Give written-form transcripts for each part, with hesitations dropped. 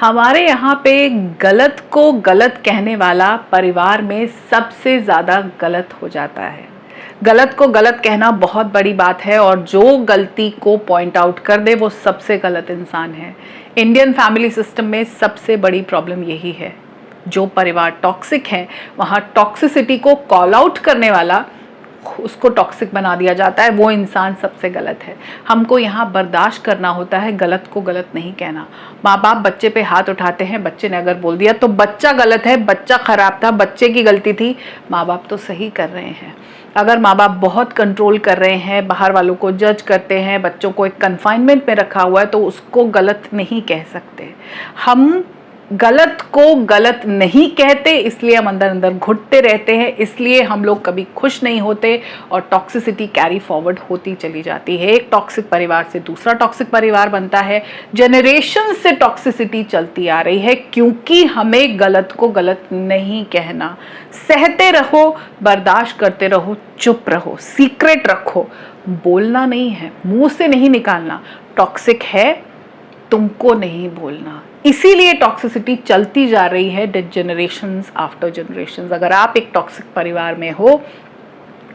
हमारे यहाँ पे गलत को गलत कहने वाला परिवार में सबसे ज़्यादा गलत हो जाता है। गलत को गलत कहना बहुत बड़ी बात है और जो गलती को पॉइंट आउट कर दे वो सबसे गलत इंसान है। इंडियन फैमिली सिस्टम में सबसे बड़ी प्रॉब्लम यही है। जो परिवार टॉक्सिक है वहाँ टॉक्सिसिटी को कॉल आउट करने वाला, उसको टॉक्सिक बना दिया जाता है, वो इंसान सबसे गलत है। हमको यहाँ बर्दाश्त करना होता है गलत को गलत नहीं कहना। माँ बाप बच्चे पे हाथ उठाते हैं, बच्चे ने अगर बोल दिया तो बच्चा गलत है, बच्चा खराब था, बच्चे की गलती थी, माँ बाप तो सही कर रहे हैं। अगर माँ बाप बहुत कंट्रोल कर रहे हैं, बाहर वालों को जज करते हैं, बच्चों को एक कन्फाइनमेंट में रखा हुआ है, तो उसको गलत नहीं कह सकते। हम गलत को गलत नहीं कहते, इसलिए हम अंदर अंदर घुटते रहते हैं, इसलिए हम लोग कभी खुश नहीं होते और टॉक्सिसिटी कैरी फॉरवर्ड होती चली जाती है। एक टॉक्सिक परिवार से दूसरा टॉक्सिक परिवार बनता है, जनरेशन से टॉक्सिसिटी चलती आ रही है, क्योंकि हमें गलत को गलत नहीं कहना। सहते रहो, बर्दाश्त करते रहो, चुप रहो, सीक्रेट रखो, बोलना नहीं है, मुंह से नहीं निकालना। टॉक्सिक है, तुमको नहीं बोलना। इसीलिए टॉक्सिसिटी चलती जा रही है जनरेशंस आफ्टर जनरेशंस। अगर आप एक टॉक्सिक परिवार में हो,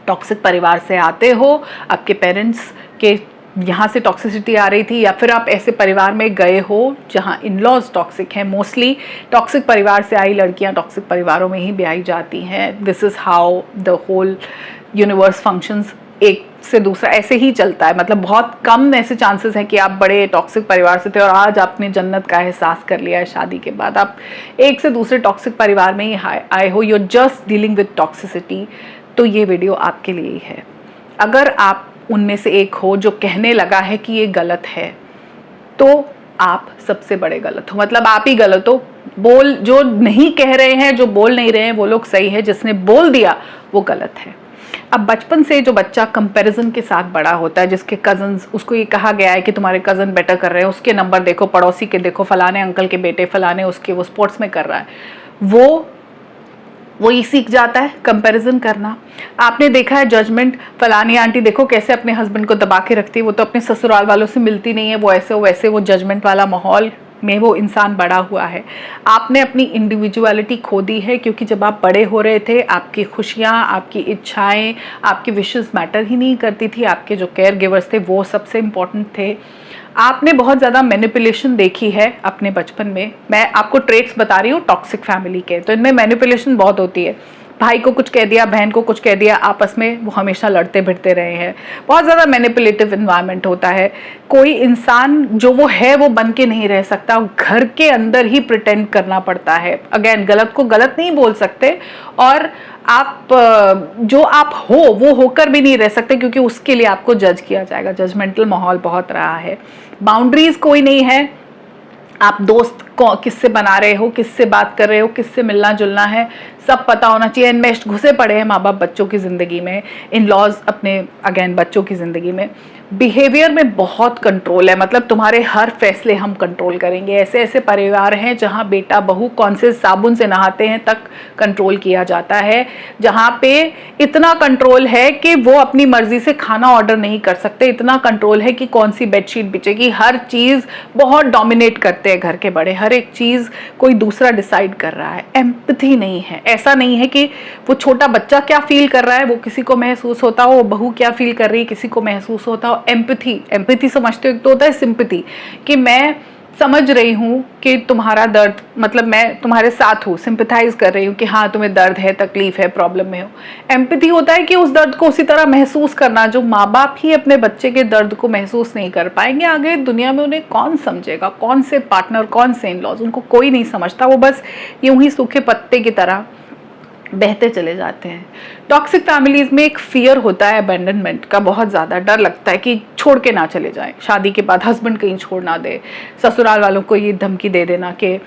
टॉक्सिक परिवार से आते हो, आपके पेरेंट्स के यहाँ से टॉक्सिसिटी आ रही थी, या फिर आप ऐसे परिवार में गए हो जहाँ इन लॉज टॉक्सिक हैं। मोस्टली टॉक्सिक परिवार से आई लड़कियाँ टॉक्सिक परिवारों में ही ब्याही जाती हैं। This is how the whole universe functions. एक से दूसरा ऐसे ही चलता है। मतलब बहुत कम ऐसे चांसेस हैं कि आप बड़े टॉक्सिक परिवार से थे और आज आपने जन्नत का एहसास कर लिया है शादी के बाद। आप एक से दूसरे टॉक्सिक परिवार में ही आए हो, you are just dealing with toxicity. तो ये वीडियो आपके लिए ही है। अगर आप उनमें से एक हो जो कहने लगा है कि ये गलत है, तो आप सबसे बड़े गलत हो। मतलब आप ही गलत हो। बोल जो नहीं कह रहे हैं, जो बोल नहीं रहे हैं, वो लोग सही है। जिसने बोल दिया वो गलत है। अब बचपन से जो बच्चा कंपैरिजन के साथ बड़ा होता है, जिसके कजन्स, उसको ये कहा गया है कि तुम्हारे कजन बेटर कर रहे हैं, उसके नंबर देखो, पड़ोसी के देखो, फलाने अंकल के बेटे, फलाने उसके, वो स्पोर्ट्स में कर रहा है, वो ही सीख जाता है कंपैरिजन करना। आपने देखा है जजमेंट, फलानी आंटी देखो कैसे अपने हस्बैंड को दबा के रखती है, वो तो अपने ससुराल वालों से मिलती नहीं है, वो ऐसे वो वैसे, वो जजमेंट वाला माहौल में वो इंसान बड़ा हुआ है। आपने अपनी इंडिविजुअलिटी खो दी है, क्योंकि जब आप बड़े हो रहे थे, आपकी खुशियाँ, आपकी इच्छाएं, आपकी विशेस मैटर ही नहीं करती थी। आपके जो केयर गिवर्स थे वो सबसे इम्पोर्टेंट थे। आपने बहुत ज़्यादा मैनिपुलेशन देखी है अपने बचपन में। मैं आपको ट्रेट्स बता रही हूँ टॉक्सिक फैमिली के, तो इनमें मैनिपुलेशन बहुत होती है। भाई को कुछ कह दिया, बहन को कुछ कह दिया, आपस में वो हमेशा लड़ते भिड़ते रहे हैं। बहुत ज़्यादा मैनिपुलेटिव इन्वायरमेंट होता है। कोई इंसान जो वो है वो बन के नहीं रह सकता, घर के अंदर ही प्रिटेंड करना पड़ता है। अगेन, गलत को गलत नहीं बोल सकते, और आप जो आप हो वो होकर भी नहीं रह सकते, क्योंकि उसके लिए आपको जज किया जाएगा। जजमेंटल माहौल बहुत रहा है। बाउंड्रीज कोई नहीं है। आप दोस्त को किससे बना रहे हो, किससे बात कर रहे हो, किससे मिलना जुलना है, सब पता होना चाहिए। इनमें घुसे पड़े हैं माँ बाप बच्चों की ज़िंदगी में, इन लॉज अपने अगेन बच्चों की ज़िंदगी में। बिहेवियर में बहुत कंट्रोल है। मतलब तुम्हारे हर फैसले हम कंट्रोल करेंगे। ऐसे ऐसे परिवार हैं जहाँ बेटा बहू कौन से साबुन से नहाते हैं तक कंट्रोल किया जाता है। जहाँ पे इतना कंट्रोल है कि वो अपनी मर्जी से खाना ऑर्डर नहीं कर सकते। इतना कंट्रोल है कि कौन सी बेडशीट बिछेगी, हर चीज़ बहुत डोमिनेट करते हैं घर के बड़े। हर एक चीज़ कोई दूसरा डिसाइड कर रहा है। एम्पैथी नहीं है। ऐसा नहीं है कि वो छोटा बच्चा क्या फील कर रहा है वो किसी को महसूस होता हो, वो बहू क्या फील कर रही है किसी को महसूस होता हो। एम्पैथी समझते हो। एक तो होता है सिंपैथी, कि मैं समझ रही हूँ कि तुम्हारा दर्द, मतलब मैं तुम्हारे साथ हूँ, सिंपैथाइज कर रही हूँ कि हाँ तुम्हें दर्द है, तकलीफ है, प्रॉब्लम में हो। एम्पैथी होता है कि उस दर्द को उसी तरह महसूस करना। जो माँ बाप ही अपने बच्चे के दर्द को महसूस नहीं कर पाएंगे, आगे दुनिया में उन्हें कौन समझेगा? कौन से पार्टनर, कौन से इन लॉज, उनको कोई नहीं समझता। वो बस यूं ही सूखे पत्ते की तरह बहते चले जाते हैं। टॉक्सिक फैमिलीज में एक फियर होता है अबैंडनमेंट का, बहुत ज़्यादा डर लगता है कि छोड़ के ना चले जाएं। शादी के बाद हस्बैंड कहीं छोड़ ना दे, ससुराल वालों को ये धमकी दे देना कि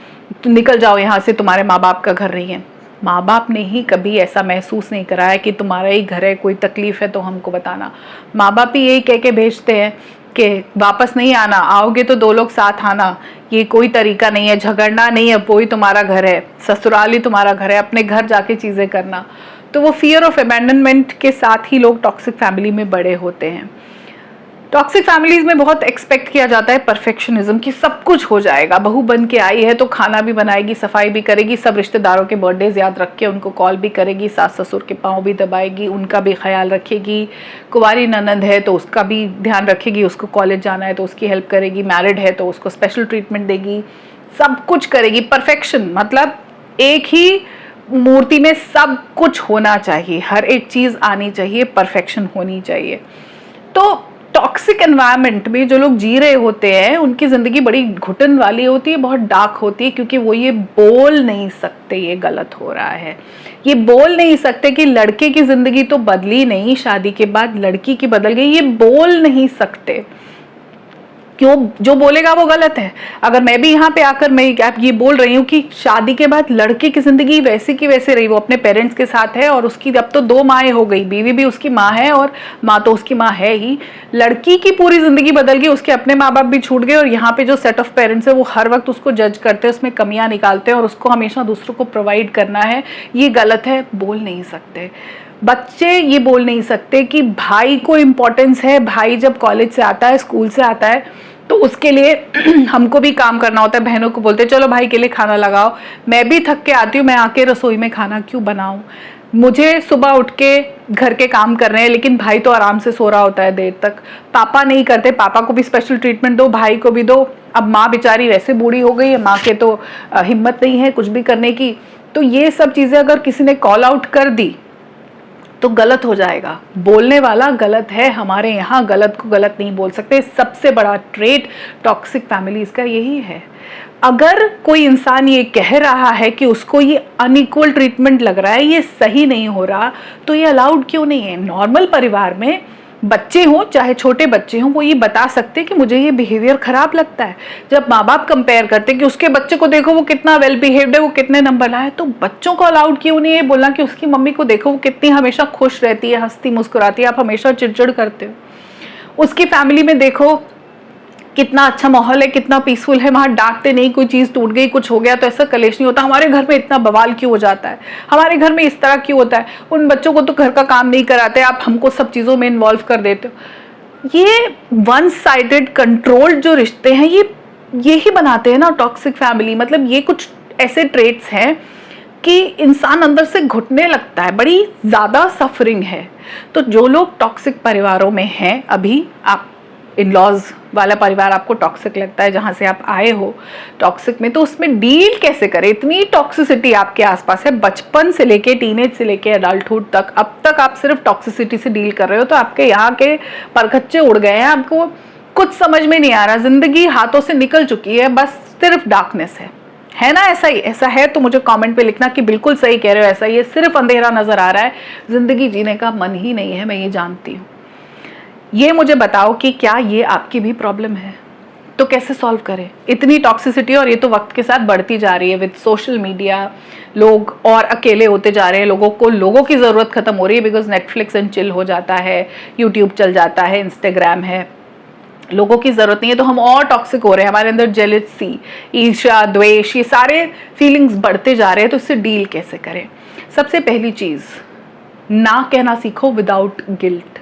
निकल जाओ यहाँ से, तुम्हारे माँ बाप का घर नहीं है। माँ बाप ने ही कभी ऐसा महसूस नहीं कराया कि तुम्हारा ही घर है, कोई तकलीफ है तो हमको बताना। माँ बाप ही यही कह के भेजते हैं कि वापस नहीं आना, आओगे तो दो लोग साथ आना। ये कोई तरीका नहीं है, झगड़ना नहीं है, वो ही तुम्हारा घर है, ससुराल ही तुम्हारा घर है, अपने घर जाके चीज़ें करना। तो वो फियर ऑफ अबैंडनमेंट के साथ ही लोग टॉक्सिक फैमिली में बड़े होते हैं। टॉक्सिक फैमिलीज में बहुत एक्सपेक्ट किया जाता है परफेक्शनिज्म कि सब कुछ हो जाएगा, बहू बन के आई है तो खाना भी बनाएगी, सफाई भी करेगी, सब रिश्तेदारों के बर्थडेज याद रख के उनको कॉल भी करेगी, सास ससुर के पाँव भी दबाएगी, उनका भी ख्याल रखेगी, कुंवारी ननंद है तो उसका भी ध्यान रखेगी, उसको कॉलेज जाना है तो उसकी हेल्प करेगी, मैरिड है तो उसको स्पेशल ट्रीटमेंट देगी, सब कुछ करेगी। परफेक्शन मतलब एक ही मूर्ति में सब कुछ होना चाहिए, हर एक चीज़ आनी चाहिए, परफेक्शन होनी चाहिए। तो टॉक्सिक एनवायरनमेंट में जो लोग जी रहे होते हैं उनकी ज़िंदगी बड़ी घुटन वाली होती है, बहुत डार्क होती है, क्योंकि वो ये बोल नहीं सकते ये गलत हो रहा है, ये बोल नहीं सकते कि लड़के की ज़िंदगी तो बदली नहीं, शादी के बाद लड़की की बदल गई, ये बोल नहीं सकते। क्यों? जो बोलेगा वो गलत है। अगर मैं भी यहाँ पे आकर मैं आप ये बोल रही हूँ कि शादी के बाद लड़के की जिंदगी वैसी की वैसे रही, वो अपने पेरेंट्स के साथ है और उसकी अब तो 2 माएँ हो गई, बीवी भी उसकी माँ है और माँ तो उसकी माँ है ही, लड़की की पूरी जिंदगी बदल गई, उसके अपने माँ बाप भी छूट गए और यहाँ पे जो सेट ऑफ पेरेंट्स है वो हर वक्त उसको जज करते हैं, उसमें कमियाँ निकालते हैं और उसको हमेशा दूसरों को प्रोवाइड करना है, ये गलत है। बोल नहीं सकते बच्चे, ये बोल नहीं सकते कि भाई को इम्पोर्टेंस है, भाई जब कॉलेज से आता है, स्कूल से आता है तो उसके लिए हमको भी काम करना होता है। बहनों को बोलते चलो भाई के लिए खाना लगाओ, मैं भी थक के आती हूँ, मैं आके रसोई में खाना क्यों बनाऊं, मुझे सुबह उठ के घर के काम कर रहे हैं, लेकिन भाई तो आराम से सो रहा होता है देर तक। पापा नहीं करते, पापा को भी स्पेशल ट्रीटमेंट दो, भाई को भी दो। अब माँ बेचारी वैसे बूढ़ी हो गई है, माँ के तो हिम्मत नहीं है कुछ भी करने की। तो ये सब चीज़ें अगर किसी ने कॉल आउट कर दी तो गलत हो जाएगा। बोलने वाला गलत है, हमारे यहाँ गलत को गलत नहीं बोल सकते। सबसे बड़ा ट्रेट टॉक्सिक फैमिलीज का यही है। अगर कोई इंसान ये कह रहा है कि उसको ये अनइक्वल ट्रीटमेंट लग रहा है, ये सही नहीं हो रहा, तो ये अलाउड क्यों नहीं है? नॉर्मल परिवार में बच्चे हों चाहे छोटे बच्चे हों, वो ये बता सकते कि मुझे ये बिहेवियर खराब लगता है। जब माँ बाप कंपेयर करते कि उसके बच्चे को देखो वो कितना वेल बिहेव्ड है, वो कितने नंबर लाए, तो बच्चों को अलाउड क्यों नहीं है बोलना कि उसकी मम्मी को देखो वो कितनी हमेशा खुश रहती है, हंसती मुस्कुराती है, आप हमेशा चिड़चिड़ करते हो। उसकी फैमिली में देखो कितना अच्छा माहौल है, कितना पीसफुल है, वहाँ डांटते नहीं, कोई चीज़ टूट गई कुछ हो गया तो ऐसा कलेश नहीं होता। हमारे घर में इतना बवाल क्यों हो जाता है, हमारे घर में इस तरह क्यों होता है, उन बच्चों को तो घर का काम नहीं कराते, आप हमको सब चीज़ों में इन्वॉल्व कर देते हो। ये वन साइडेड कंट्रोल्ड जो रिश्ते हैं ये ही बनाते हैं ना टॉक्सिक फैमिली। मतलब ये कुछ ऐसे ट्रेट्स हैं कि इंसान अंदर से घुटने लगता है, बड़ी ज़्यादा सफरिंग है। तो जो लोग टॉक्सिक परिवारों में हैं, अभी आप इन लॉज वाला परिवार आपको टॉक्सिक लगता है जहाँ से आप आए हो टॉक्सिक में, तो उसमें डील कैसे करें? इतनी टॉक्सिसिटी आपके आसपास है, बचपन से लेके टीनेज से लेके एडल्टहुड तक, अब तक आप सिर्फ टॉक्सिसिटी से डील कर रहे हो, तो आपके यहाँ के परखच्चे उड़ गए हैं, आपको कुछ समझ में नहीं आ रहा, जिंदगी हाथों से निकल चुकी है, बस सिर्फ डार्कनेस है ना? ऐसा ही ऐसा है तो मुझे कमेंट पे लिखना कि बिल्कुल सही कह रहे हो, ऐसा ही है, सिर्फ अंधेरा नजर आ रहा है, जिंदगी जीने का मन ही नहीं है, मैं ये जानती हूँ। ये मुझे बताओ कि क्या ये आपकी भी प्रॉब्लम है? तो कैसे सॉल्व करें इतनी टॉक्सिसिटी? और ये तो वक्त के साथ बढ़ती जा रही है विद सोशल मीडिया, लोग और अकेले होते जा रहे हैं, लोगों की ज़रूरत खत्म हो रही है, बिकॉज नेटफ्लिक्स एंड चिल हो जाता है, यूट्यूब चल जाता है, इंस्टाग्राम है, लोगों की ज़रूरत नहीं है, तो हम और टॉक्सिक हो रहे हैं, हमारे अंदर जेलसी, ईर्ष्या, द्वेष, ये सारे फीलिंग्स बढ़ते जा रहे हैं। तो इससे डील कैसे करें? सबसे पहली चीज़, ना कहना सीखो विदाउट गिल्ट।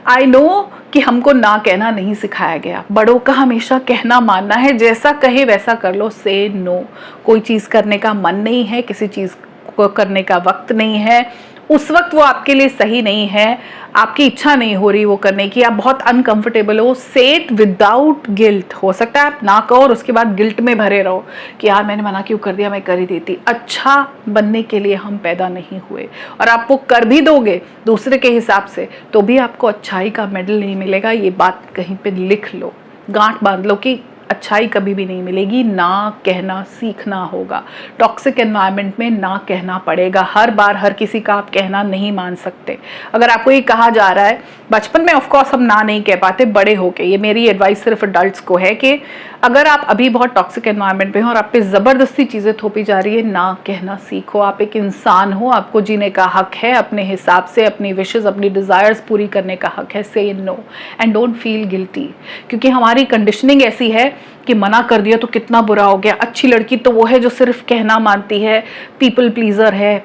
आई नो कि हमको ना कहना नहीं सिखाया गया, बड़ों का हमेशा कहना मानना है, जैसा कहे वैसा कर लो, से नो। कोई चीज़ करने का मन नहीं है, किसी चीज़ को करने का वक्त नहीं है, उस वक्त वो आपके लिए सही नहीं है, आपकी इच्छा नहीं हो रही वो करने की, आप बहुत अनकंफर्टेबल हो, सेट विदाउट गिल्ट। हो सकता है आप ना कहो और उसके बाद गिल्ट में भरे रहो कि यार मैंने मना क्यों कर दिया, मैं कर ही देती। अच्छा बनने के लिए हम पैदा नहीं हुए, और आप वो कर भी दोगे दूसरे के हिसाब से तो भी आपको अच्छाई का मेडल नहीं मिलेगा। ये बात कहीं पे लिख लो, गांठ बांध लो कि अच्छाई कभी भी नहीं मिलेगी। ना कहना सीखना होगा। टॉक्सिक एनवायरनमेंट में ना कहना पड़ेगा, हर बार हर किसी का आप कहना नहीं मान सकते। अगर आपको ये कहा जा रहा है, बचपन में ऑफकोर्स हम ना नहीं कह पाते, बड़े होके, ये मेरी एडवाइस सिर्फ अडल्ट्स को है कि अगर आप अभी बहुत टॉक्सिक एनवायरनमेंट में हो और आप पे ज़बरदस्ती चीज़ें थोपी जा रही है, ना कहना सीखो। आप एक इंसान हो, आपको जीने का हक है, अपने हिसाब से अपनी विशेज़, अपनी डिज़ायर्स पूरी करने का हक है। Say no and don't feel guilty, क्योंकि हमारी कंडीशनिंग ऐसी है कि मना कर दिया तो कितना बुरा हो गया, अच्छी लड़की तो वो है जो सिर्फ कहना मानती है, पीपल प्लीजर है।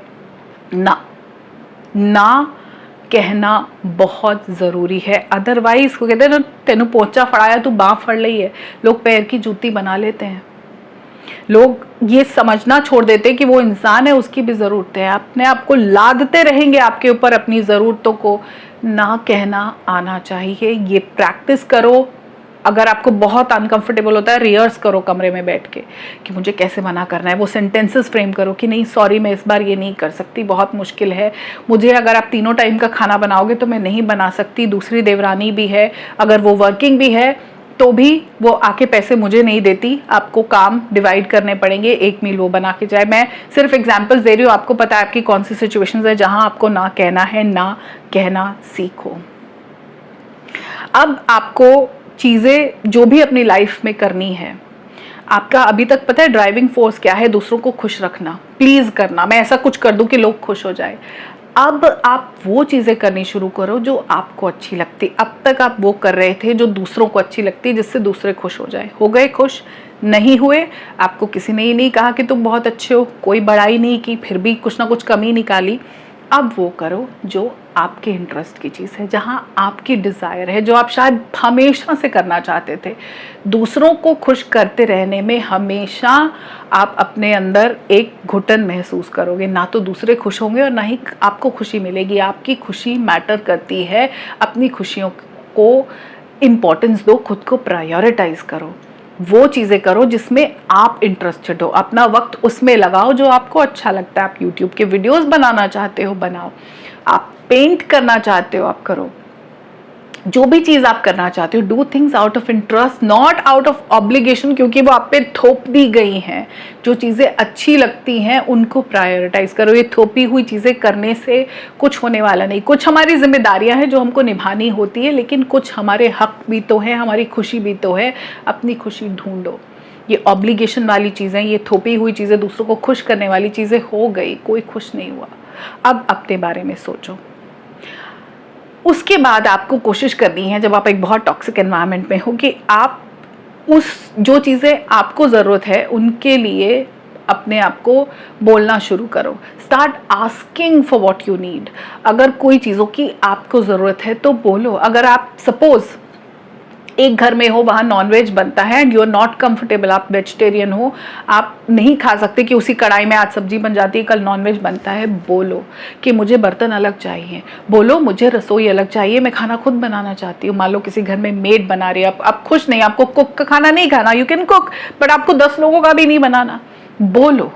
ना कहना बहुत ज़रूरी है। अदरवाइज वो कहते हैं ना, तेनू पोचा फड़ाया तू बाँ फड़ ली है, लोग पैर की जूती बना लेते हैं। लोग ये समझना छोड़ देते हैं कि वो इंसान है, उसकी भी ज़रूरत है। अपने आप को लादते रहेंगे आपके ऊपर अपनी ज़रूरतों को, ना कहना आना चाहिए। ये प्रैक्टिस करो। अगर आपको बहुत अनकंफर्टेबल होता है, रिहर्स करो कमरे में बैठ के कि मुझे कैसे मना करना है। वो सेंटेंसेस फ्रेम करो कि नहीं सॉरी, मैं इस बार ये नहीं कर सकती, बहुत मुश्किल है मुझे। अगर आप तीनों टाइम का खाना बनाओगे तो मैं नहीं बना सकती। दूसरी देवरानी भी है, अगर वो वर्किंग भी है तो भी वो आके पैसे मुझे नहीं देती, आपको काम डिवाइड करने पड़ेंगे, एक मील वो बना के जाए। मैं सिर्फ एग्जांपल्स दे रही हूँ, आपको पता है आपकी कौन सी सिचुएशंस है जहां आपको ना कहना है। ना कहना सीखो। अब आपको चीज़ें जो भी अपनी लाइफ में करनी है, आपका अभी तक पता है ड्राइविंग फोर्स क्या है? दूसरों को खुश रखना, प्लीज करना। मैं ऐसा कुछ कर दूं कि लोग खुश हो जाए। अब आप वो चीज़ें करनी शुरू करो जो आपको अच्छी लगती। अब तक आप वो कर रहे थे जो दूसरों को अच्छी लगती, जिससे दूसरे खुश हो जाए। हो गए खुश? नहीं हुए? आपको किसी ने ही नहीं कहा कि तुम बहुत अच्छे हो, कोई बड़ाई नहीं की, फिर भी कुछ ना कुछ कमी निकाली। अब वो करो जो आपके इंटरेस्ट की चीज़ है, जहाँ आपकी डिज़ायर है, जो आप शायद हमेशा से करना चाहते थे। दूसरों को खुश करते रहने में हमेशा आप अपने अंदर एक घुटन महसूस करोगे। ना तो दूसरे खुश होंगे और ना ही आपको खुशी मिलेगी। आपकी खुशी मैटर करती है। अपनी खुशियों को इम्पोर्टेंस दो, खुद को प्रायोरिटाइज करो। वो चीज़ें करो जिसमें आप इंटरेस्टेड हो। अपना वक्त उसमें लगाओ जो आपको अच्छा लगता है। आप यूट्यूब के वीडियोस बनाना चाहते हो, बनाओ। आप पेंट करना चाहते हो, आप करो। जो भी चीज़ आप करना चाहते हो, do things out of interest, not out of obligation, क्योंकि वो आप पे थोप दी गई हैं। जो चीज़ें अच्छी लगती हैं उनको प्रायोरिटाइज करो। ये थोपी हुई चीज़ें करने से कुछ होने वाला नहीं। कुछ हमारी जिम्मेदारियां हैं जो हमको निभानी होती है, लेकिन कुछ हमारे हक भी तो है, हमारी खुशी भी तो है। अपनी खुशी ढूंढो। ये ऑब्लिगेशन वाली चीज़ें, ये थोपी हुई चीज़ें, दूसरों को खुश करने वाली चीज़ें हो गई, कोई खुश नहीं हुआ। अब अपने बारे में सोचो। उसके बाद आपको कोशिश करनी है, जब आप एक बहुत टॉक्सिक एनवायरनमेंट में हो, कि आप उस जो चीज़ें आपको ज़रूरत है उनके लिए अपने आप को बोलना शुरू करो। Start asking for what you need. अगर कोई चीज़ों की आपको ज़रूरत है तो बोलो। अगर आप सपोज एक घर में हो, वहाँ नॉनवेज बनता है and you are not comfortable, आप वेजिटेरियन हो, आप नहीं खा सकते कि उसी कढ़ाई में आज सब्जी बन जाती है, कल नॉनवेज बनता है, बोलो कि मुझे बर्तन अलग चाहिए, बोलो मुझे रसोई अलग चाहिए, मैं खाना खुद बनाना चाहती हूँ। मान लो किसी घर में मेड बना रही है, आप खुश नहीं, आपको कुक का खाना नहीं खाना, यू कैन कुक, बट आपको 10 लोगों का भी नहीं बनाना। बोलो,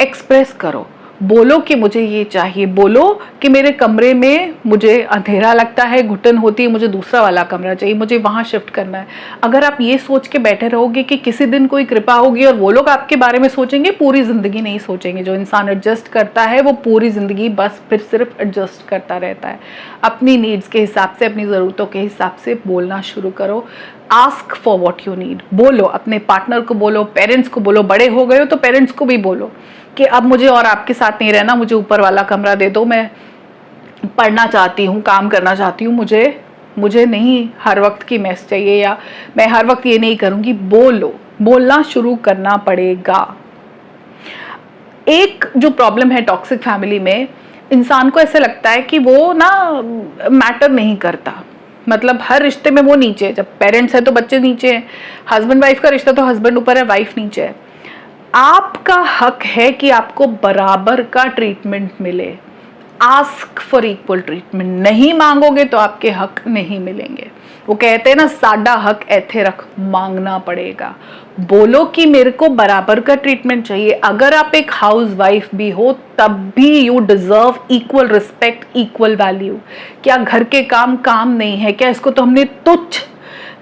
एक्सप्रेस करो, बोलो कि मुझे ये चाहिए, बोलो कि मेरे कमरे में मुझे अंधेरा लगता है, घुटन होती है, मुझे दूसरा वाला कमरा चाहिए, मुझे वहाँ शिफ्ट करना है। अगर आप ये सोच के बैठे रहोगे कि किसी दिन कोई कृपा होगी और वो लोग आपके बारे में सोचेंगे, पूरी ज़िंदगी नहीं सोचेंगे। जो इंसान एडजस्ट करता है वो पूरी ज़िंदगी बस फिर सिर्फ एडजस्ट करता रहता है। अपनी नीड्स के हिसाब से, अपनी ज़रूरतों के हिसाब से बोलना शुरू करो। Ask for what you need. बोलो, अपने पार्टनर को बोलो, पेरेंट्स को बोलो। बड़े हो गए हो तो पेरेंट्स को भी बोलो कि अब मुझे और आपके साथ नहीं रहना, मुझे ऊपर वाला कमरा दे दो, मैं पढ़ना चाहती हूँ, काम करना चाहती हूँ, मुझे नहीं हर वक्त की मेस चाहिए, या मैं हर वक्त ये नहीं करूँगी। बोलो, बोलना शुरू करना पड़ेगा। एक जो प्रॉब्लम है टॉक्सिक फैमिली में, इंसान को ऐसा लगता है कि वो ना मैटर नहीं करता, मतलब हर रिश्ते में वो नीचे है। जब पेरेंट्स है तो बच्चे नीचे हैं, हस्बैंड वाइफ का रिश्ता तो हस्बैंड ऊपर है, वाइफ नीचे है। आपका हक है कि आपको बराबर का ट्रीटमेंट मिले। Ask for equal treatment. नहीं मांगोगे तो आपके हक नहीं मिलेंगे। वो कहते हैं ना, साडा हक ऐथे रख, मांगना पड़ेगा। बोलो कि मेरे को बराबर का ट्रीटमेंट चाहिए। अगर आप एक हाउस वाइफ भी हो तब भी you deserve equal respect, equal value. क्या घर के काम काम नहीं है क्या? इसको तो हमने तुच्छ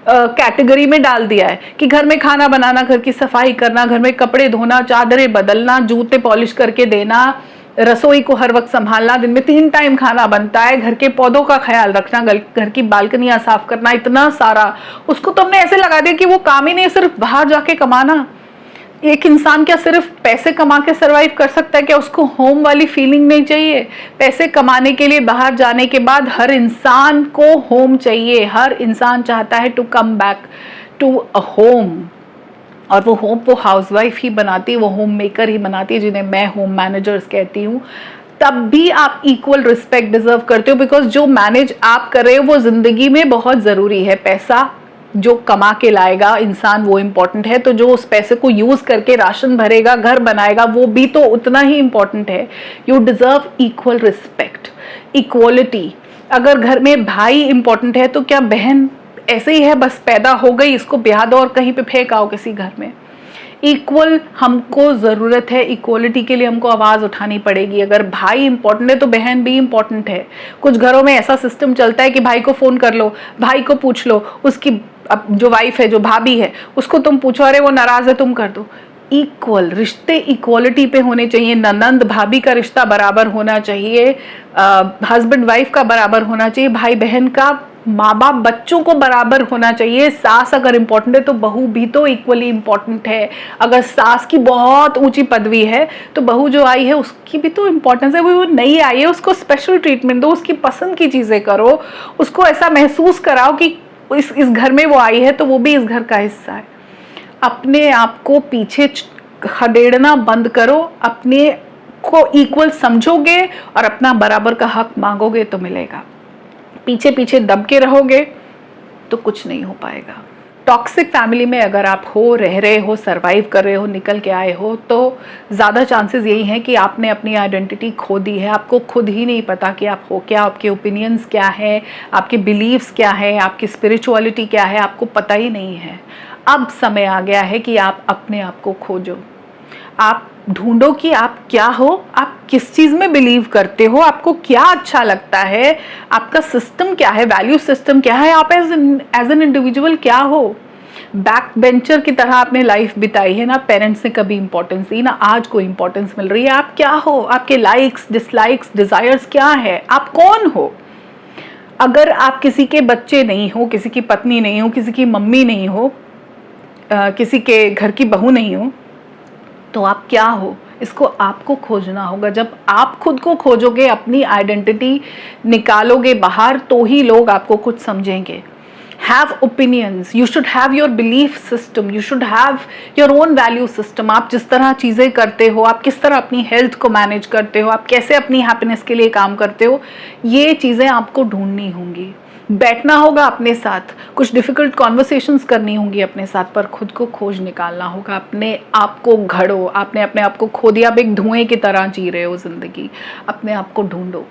कैटेगरी में डाल दिया है कि घर में खाना बनाना, घर की सफाई करना, घर में कपड़े धोना, चादरें बदलना, जूते पॉलिश करके देना, रसोई को हर वक्त संभालना, दिन में 3 टाइम खाना बनता है, घर के पौधों का ख्याल रखना, घर की बालकनियां साफ करना, इतना सारा। उसको तो हमने ऐसे लगा दिया कि वो काम ही नहीं है, सिर्फ बाहर जाके कमाना। एक इंसान क्या सिर्फ पैसे कमा के सरवाइव कर सकता है क्या? उसको होम वाली फीलिंग नहीं चाहिए? पैसे कमाने के लिए बाहर जाने के बाद हर इंसान को होम चाहिए। हर इंसान चाहता है to come back to a home, और वो होम वो हाउसवाइफ ही बनाती है, वो होम मेकर ही बनाती है, जिन्हें मैं होम मैनेजर्स कहती हूँ। तब भी आप इक्वल रिस्पेक्ट डिजर्व करते हो, बिकॉज जो मैनेज आप कर रहे हो वो जिंदगी में बहुत जरूरी है। पैसा जो कमा के लाएगा इंसान वो इंपॉर्टेंट है, तो जो उस पैसे को यूज करके राशन भरेगा, घर बनाएगा, वो भी तो उतना ही इंपॉर्टेंट है। You deserve equal respect, equality. अगर घर में भाई इंपॉर्टेंट है तो क्या बहन ऐसे ही है बस पैदा हो गई इसको ब्याह दो और कहीं पे फेंक आओ किसी घर में? इक्वल हमको जरूरत है, इक्वलिटी के लिए हमको आवाज उठानी पड़ेगी। अगर भाई इंपॉर्टेंट है तो बहन भी इंपॉर्टेंट है। कुछ घरों में ऐसा सिस्टम चलता है कि भाई को फोन कर लो, भाई को पूछ लो, उसकी अब जो वाइफ है, जो भाभी है, उसको तुम पूछो, अरे वो नाराज है तुम कर दो। इक्वल रिश्ते इक्वलिटी पे होने चाहिए। ननंद भाभी का रिश्ता बराबर होना चाहिए, हस्बैंड वाइफ का बराबर होना चाहिए, भाई बहन का, माँ बाप बच्चों को बराबर होना चाहिए। सास अगर इंपॉर्टेंट है तो बहू भी तो इक्वली इंपॉर्टेंट है। अगर सास की बहुत ऊंची पदवी है तो बहू जो आई है उसकी भी तो इंपॉर्टेंस है। वो नई आई है, उसको स्पेशल ट्रीटमेंट दो, उसकी पसंद की चीजें करो, उसको ऐसा महसूस कराओ कि इस घर में वो आई है तो वो भी इस घर का हिस्सा है। अपने आप को पीछे खदेड़ना बंद करो। अपने को इक्वल समझोगे और अपना बराबर का हक मांगोगे तो मिलेगा। पीछे पीछे दब के रहोगे तो कुछ नहीं हो पाएगा। टॉक्सिक फैमिली में अगर आप हो, रह रहे हो, सरवाइव कर रहे हो, निकल के आए हो, तो ज़्यादा चांसेस यही हैं कि आपने अपनी आइडेंटिटी खो दी है। आपको खुद ही नहीं पता कि आप हो क्या, आपके ओपिनियंस क्या है, आपके बिलीव्स क्या है, आपकी स्पिरिचुअलिटी क्या है, आपको पता ही नहीं है। अब समय आ गया है कि आप अपने आप को खोजो। आप ढूंढो कि आप क्या हो, आप किस चीज में बिलीव करते हो, आपको क्या अच्छा लगता है, आपका सिस्टम क्या है, वैल्यू सिस्टम क्या है, आप एज एन इंडिविजुअल क्या हो। बैक बेंचर की तरह आपने लाइफ बिताई है ना, पेरेंट्स ने कभी इंपॉर्टेंस दी ना, आज को इंपॉर्टेंस मिल रही है। आप क्या हो, आपके लाइक्स डिसलाइक्स डिजायर्स क्या है, आप कौन हो। अगर आप किसी के बच्चे नहीं हो, किसी की पत्नी नहीं हो, किसी की मम्मी नहीं हो, किसी के घर की बहू नहीं हो, तो आप क्या हो, इसको आपको खोजना होगा। जब आप खुद को खोजोगे, अपनी आइडेंटिटी निकालोगे बाहर, तो ही लोग आपको कुछ समझेंगे। Have opinions, you should have your belief system, you should have your own value system. आप जिस तरह चीज़ें करते हो, आप किस तरह अपनी हेल्थ को मैनेज करते हो, आप कैसे अपनी हैप्पीनेस के लिए काम करते हो, ये चीज़ें आपको ढूंढनी होंगी। बैठना होगा अपने साथ, कुछ डिफिकल्ट कॉन्वर्सेशंस करनी होंगी अपने साथ, पर खुद को खोज निकालना होगा। अपने आप को घड़ो। आपने अपने आप को खो दिया, आप एक धुएं की तरह जी रहे हो जिंदगी। अपने आप को ढूंढो,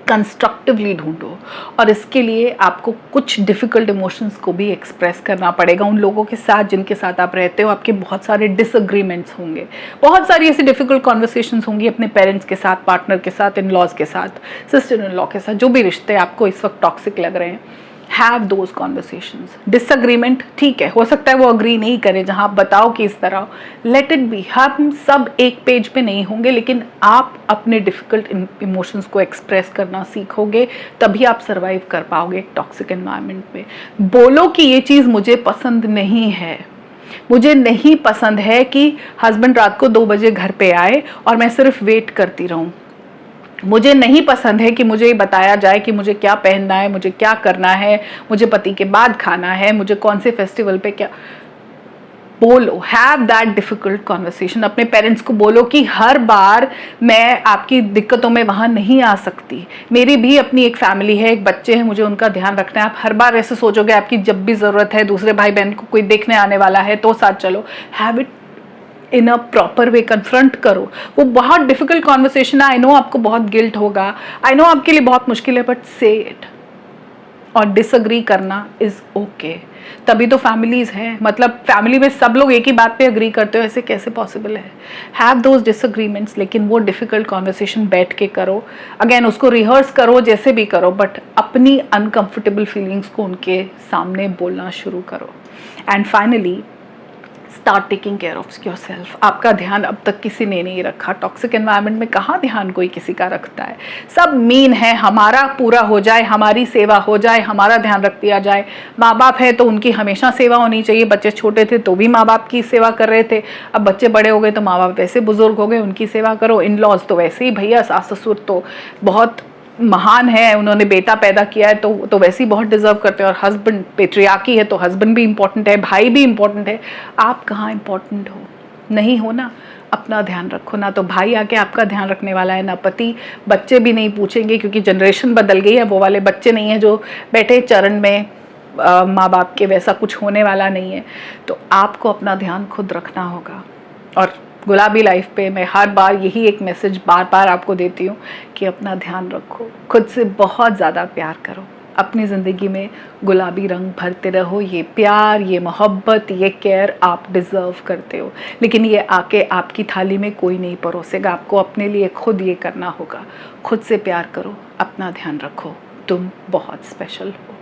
कंस्ट्रक्टिवली ढूंढो। और इसके लिए आपको कुछ डिफिकल्ट इमोशंस को भी एक्सप्रेस करना पड़ेगा। उन लोगों के साथ जिनके साथ आप रहते हो, आपके बहुत सारे डिसएग्रीमेंट्स होंगे, बहुत सारी ऐसी डिफिकल्ट कॉन्वर्सेशंस होंगी अपने पेरेंट्स के साथ, पार्टनर के साथ, इन लॉज के साथ, सिस्टर इन लॉ के साथ, जो भी रिश्ते आपको इस वक्त टॉक्सिक लग रहे हैं। Have those conversations. डिसएग्रीमेंट ठीक है, हो सकता है वो अग्री नहीं करे, जहां आप बताओ कि इस तरह, लेट इट बी। हम सब एक पेज पे नहीं होंगे, लेकिन आप अपने डिफिकल्ट इमोशंस को एक्सप्रेस करना सीखोगे, तभी आप सर्वाइव कर पाओगे एक टॉक्सिक एनवायरनमेंट में। बोलो कि ये चीज़ मुझे पसंद नहीं है। मुझे नहीं पसंद है कि हस्बैंड रात को 2 बजे घर पे आए और मैं सिर्फ वेट करती रहूं। मुझे नहीं पसंद है कि मुझे बताया जाए कि मुझे क्या पहनना है, मुझे क्या करना है, मुझे पति के बाद खाना है, मुझे कौन से फेस्टिवल पे क्या। बोलो, हैव दैट डिफिकल्ट कॉन्वर्सेशन। अपने पेरेंट्स को बोलो कि हर बार मैं आपकी दिक्कतों में वहाँ नहीं आ सकती, मेरी भी अपनी एक फैमिली है, एक बच्चे हैं, मुझे उनका ध्यान रखना है। आप हर बार ऐसे सोचोगे आपकी जब भी ज़रूरत है, दूसरे भाई बहन को कोई देखने आने वाला है तो साथ चलो। Have it in a proper way, confront करो। वो बहुत डिफिकल्ट कॉन्वर्सेशन है, आई नो आपको बहुत गिल्ट होगा, आई नो आपके लिए बहुत मुश्किल है, बट से इट। और डिसअग्री करना इज ओके। तभी तो फैमिलीज हैं, मतलब फैमिली में सब लोग एक ही बात पे अग्री करते हो, ऐसे कैसे पॉसिबल है। हैव दोज डिसअग्रीमेंट्स, लेकिन वो डिफिकल्ट कॉन्वर्सेशन बैठ के करो। अगेन उसको रिहर्स करो, जैसे भी करो, बट अपनी अनकंफर्टेबल फीलिंग्स को उनके सामने बोलना शुरू करो। And finally start taking care of yourself. आपका ध्यान अब तक किसी ने नहीं रखा। टॉक्सिक एनवायरनमेंट में कहाँ ध्यान कोई किसी का रखता है। सब मीन है, हमारा पूरा हो जाए, हमारी सेवा हो जाए, हमारा ध्यान रख दिया जाए। माँ बाप है तो उनकी हमेशा सेवा होनी चाहिए। बच्चे छोटे थे तो भी माँ बाप की सेवा कर रहे थे, अब बच्चे बड़े हो गए तो माँ बाप वैसे बुजुर्ग हो गए, उनकी सेवा करो। इन लॉज तो वैसे ही भैया, सास ससुर तो बहुत महान है, उन्होंने बेटा पैदा किया है तो वैसे ही बहुत डिजर्व करते हैं। और हस्बैंड पेट्रियार्की है तो हस्बैंड भी इंपॉर्टेंट है, भाई भी इंपॉर्टेंट है। आप कहाँ इंपॉर्टेंट हो? नहीं हो ना। अपना ध्यान रखो। ना तो भाई आके आपका ध्यान रखने वाला है, ना पति, बच्चे भी नहीं पूछेंगे क्योंकि जनरेशन बदल गई है। वो वाले बच्चे नहीं हैं जो बैठे चरण में माँ बाप के, वैसा कुछ होने वाला नहीं है। तो आपको अपना ध्यान खुद रखना होगा। और गुलाबी लाइफ पे मैं हर बार यही एक मैसेज बार बार आपको देती हूँ कि अपना ध्यान रखो, खुद से बहुत ज़्यादा प्यार करो, अपनी ज़िंदगी में गुलाबी रंग भरते रहो। ये प्यार, ये मोहब्बत, ये केयर आप डिज़र्व करते हो, लेकिन ये आके आपकी थाली में कोई नहीं परोसेगा। आपको अपने लिए खुद ये करना होगा। खुद से प्यार करो, अपना ध्यान रखो, तुम बहुत स्पेशल हो।